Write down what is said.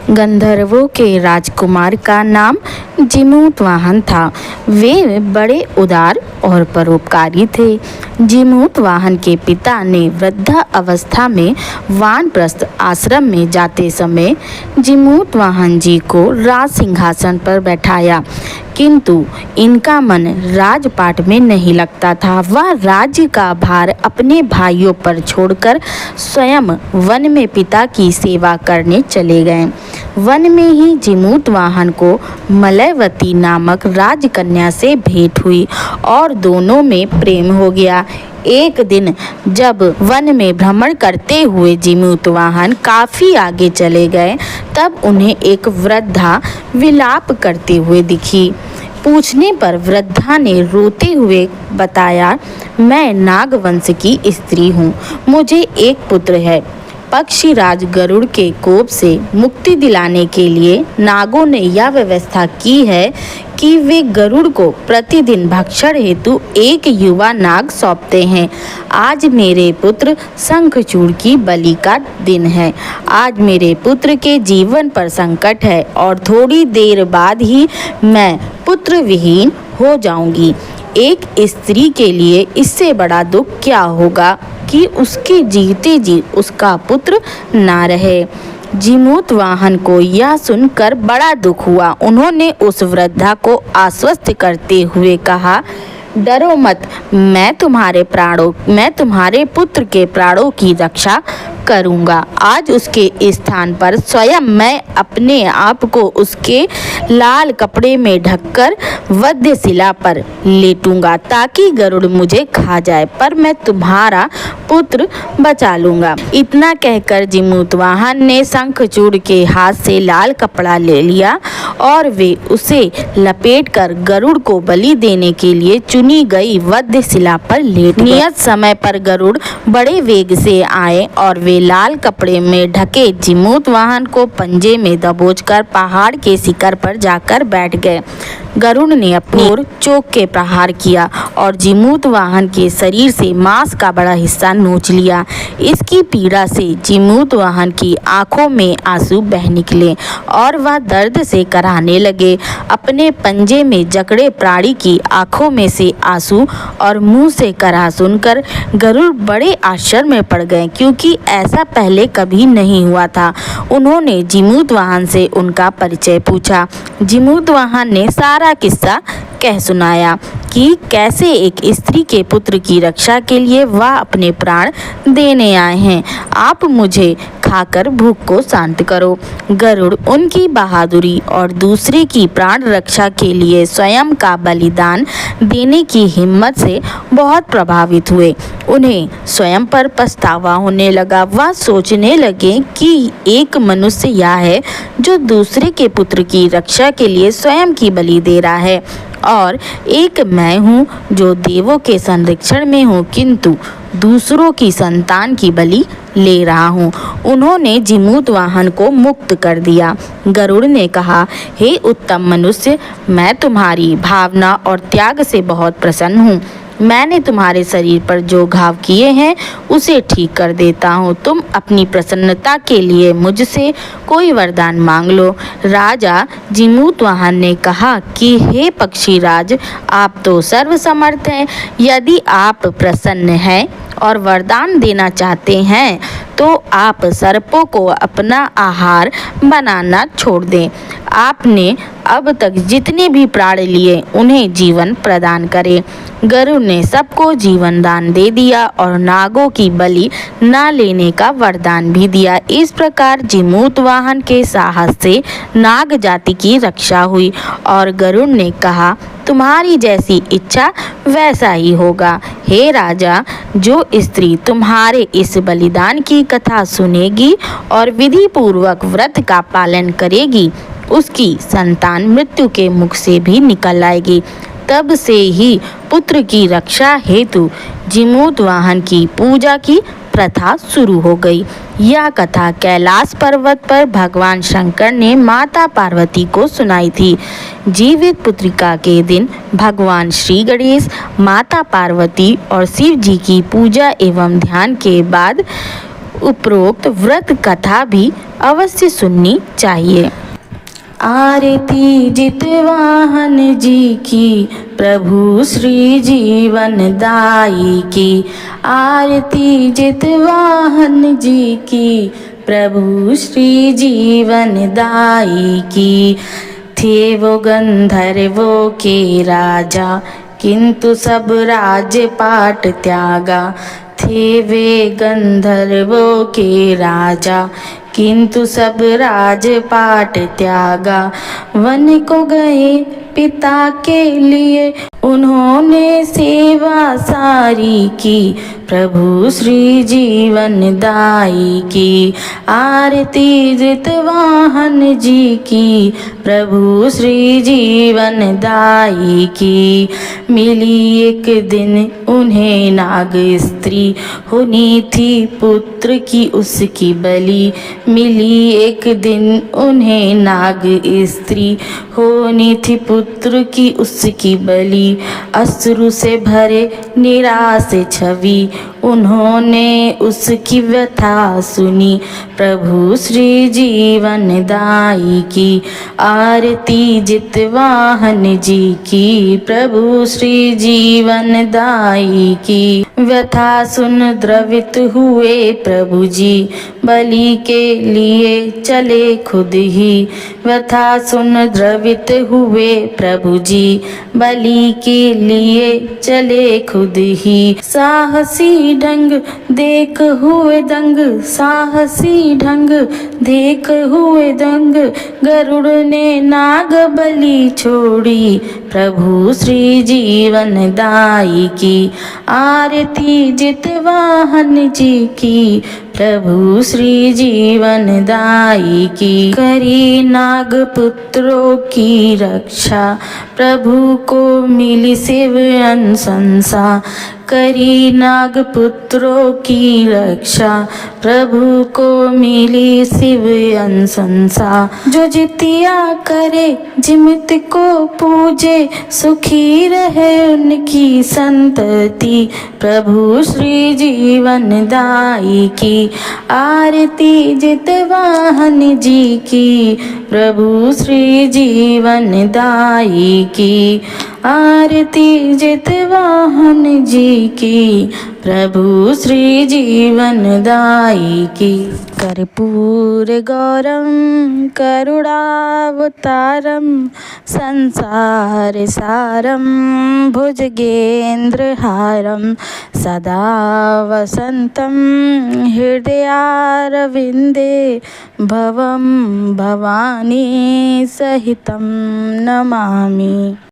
गंधर्वों के राजकुमार का नाम जीमूतवाहन था। वे बड़े उदार और परोपकारी थे। जीमूतवाहन के पिता ने वृद्धा अवस्था में वानप्रस्थ आश्रम में जाते समय जीमूतवाहन जी को राज सिंहासन पर बैठाया, किंतु इनका मन राजपाट में नहीं लगता था। वह राज्य का भार अपने भाइयों पर छोड़कर स्वयं वन में पिता की सेवा करने चले गए। वन में ही जीमूतवाहन को मलयवती नामक राजकन्या से भेंट हुई और दोनों में प्रेम हो गया। एक दिन जब वन में भ्रमण करते हुए जीमूतवाहन काफी आगे चले गए, तब उन्हें एक वृद्धा विलाप करते हुए दिखी। पूछने पर वृद्धा ने रोते हुए बताया, मैं नागवंश की स्त्री हूँ। मुझे एक पुत्र है। पक्षीराज गरुड़ के कोप से मुक्ति दिलाने के लिए नागों ने यह व्यवस्था की है कि वे गरुड़ को प्रतिदिन भक्षण हेतु एक युवा नाग सौंपते हैं। आज मेरे पुत्र शंखचूड़ की बलि का दिन है। आज मेरे पुत्र के जीवन पर संकट है और थोड़ी देर बाद ही मैं पुत्र विहीन हो जाऊंगी। एक स्त्री के लिए इससे बड़ा दुख क्या होगा कि उसके जीते जी उसका पुत्र ना रहे। जीमूतवाहन को यह सुनकर बड़ा दुख हुआ। उन्होंने उस वृद्धा को आश्वस्त करते हुए कहा, डरो मत, मैं तुम्हारे पुत्र के प्राणों की रक्षा करूंगा। आज उसके स्थान पर स्वयं मैं अपने आप को उसके लाल कपड़े में ढककर वध्यशिला पर लेटूंगा ताकि गरुड़ मुझे खा जाए, पर मैं तुम्हारा पुत्र बचा लूंगा। इतना कहकर जीमूतवाहन ने शंखचूड़ के हाथ से लाल कपड़ा ले लिया और वे उसे लपेटकर गरुड़ को बलि देने के लिए चुनी गई वध्यशिला पर लेट गए। नियत समय पर गरुड़ बड़े वेग से आए और वे लाल कपड़े में ढके जीमूतवाहन को पंजे में दबोचकर पहाड़ के शिखर पर जाकर बैठ गए। गरुड़ ने अपनी ओर चोक के प्रहार किया और जीमूतवाहन के शरीर से मांस का बड़ा हिस्सा नोच लिया। इसकी पीड़ा से जीमूतवाहन की आंखों में आंसू बह निकले और वह दर्द से कराहने लगे। अपने पंजे में जकड़े प्राणी की आंखों में से आंसू और मुंह से कराह सुनकर गरुड़ बड़े आश्चर्य में पड़ गए, क्योंकि ऐसा पहले कभी नहीं हुआ था। उन्होंने जीमूतवाहन से उनका परिचय पूछा। जीमूतवाहन ने सारा किस्सा कह सुनाया कि कैसे एक स्त्री के पुत्र की रक्षा के लिए वह अपने प्राण देने आए हैं। आप मुझे खाकर भूख को शांत करो। गरुड़ उनकी बहादुरी और दूसरे की प्राण रक्षा के लिए स्वयं का बलिदान देने की हिम्मत से बहुत प्रभावित हुए। उन्हें स्वयं पर पछतावा होने लगा। वह सोचने लगे कि एक मनुष्य यह है जो दूसरे के पुत्र की रक्षा के लिए स्वयं की बलि दे रहा है, और एक मैं हूँ जो देवों के संरक्षण में हूँ किंतु दूसरों की संतान की बलि ले रहा हूँ। उन्होंने जीमूतवाहन को मुक्त कर दिया। गरुड़ ने कहा, हे उत्तम मनुष्य, मैं तुम्हारी भावना और त्याग से बहुत प्रसन्न हूँ। मैंने तुम्हारे शरीर पर जो घाव किए हैं उसे ठीक कर देता हूँ। तुम अपनी प्रसन्नता के लिए मुझसे कोई वरदान मांग लो। राजा जीमूतवाहन ने कहा कि हे पक्षीराज, आप तो सर्वसमर्थ हैं। यदि आप प्रसन्न हैं और वरदान देना चाहते हैं तो आप सर्पों को अपना आहार बनाना छोड़ दें। आपने अब तक जितने भी प्राण लिए उन्हें जीवन प्रदान करें। गरुड़ ने सबको जीवन दान दे दिया और नागों की बलि न लेने का वरदान भी दिया। इस प्रकार जीमूतवाहन के साहस से नाग जाति की रक्षा हुई और गरुड़ ने कहा, तुम्हारी जैसी इच्छा वैसा ही होगा। हे राजा, जो स्त्री तुम्हारे इस बलिदान की कथा सुनेगी और विधि पूर्वक व्रत का पालन करेगी, उसकी संतान मृत्यु के मुख से भी निकल आएगी। तब से ही पुत्र की रक्षा हेतु जीमूतवाहन की पूजा की प्रथा शुरू हो गई। यह कथा कैलाश पर्वत पर भगवान शंकर ने माता पार्वती को सुनाई थी। जीवित पुत्रिका के दिन भगवान श्री गणेश, माता पार्वती और शिव जी की पूजा एवं ध्यान के बाद उपरोक्त व्रत कथा भी अवश्य सुननी चाहिए। आरती जितवाहन जी की, प्रभु श्री जीवन दाई की। आरती जितवाहन जी की, प्रभु श्री जीवन दाई की। थे वो गंधर्वों के राजा, किंतु सब राजपाट त्यागा। थे वे गंधर्वों के राजा, किंतु सब राजपाट त्यागा। वन को गए पिता के लिए, उन्होंने सेवा सारी की। प्रभु श्री जीवन दाई की। आरती जितवाहन जी की, प्रभु श्री जीवन दाई की। मिली एक दिन उन्हें नाग स्त्री, होनी थी पुत्र की उसकी बलि। मिली एक दिन उन्हें नाग स्त्री, होनी थी पुत्र की उसकी बलि। अश्रु से भरे निराश छवि, उन्होंने उसकी व्यथा सुनी। प्रभु श्री जीवन दाई की। आरती जितवाहन जी की, प्रभु श्री जीवन दाई की। व्यथा सुन द्रवित हुए प्रभु जी, बलि के लिए चले खुद ही। व्यथा सुन द्रवित हुए प्रभु जी, बलि के लिए चले खुद ही। साहसी ढंग देख हुए दंग, साहसी ढंग देख हुए दंग, गरुड़ ने नाग बलि छोड़ी। प्रभु श्री जीवन दाई की। आरती जितवाहन जी की, प्रभु श्री जीवन दाई की। करी नाग पुत्रों की रक्षा, प्रभु को मिली शिव अनुशंसा। करी नाग पुत्रों की रक्षा, प्रभु को मिली शिव अनुशंसा। जो जितिया करे जिमित को पूजे, सुखी रहे उनकी संतति। प्रभु श्री जीवन दाई की। आरती जितवाहन जी की, प्रभु श्री जीवन दाई की। आरती जितवाहन जी की, प्रभु श्री जीवन दाई की। कर्पूर गौरम करुणावतारम, संसार सारम भुजगेन्द्रहारम। सदा वसंतं हृदयारविन्दे, भवं भवानी सहितं नमामि।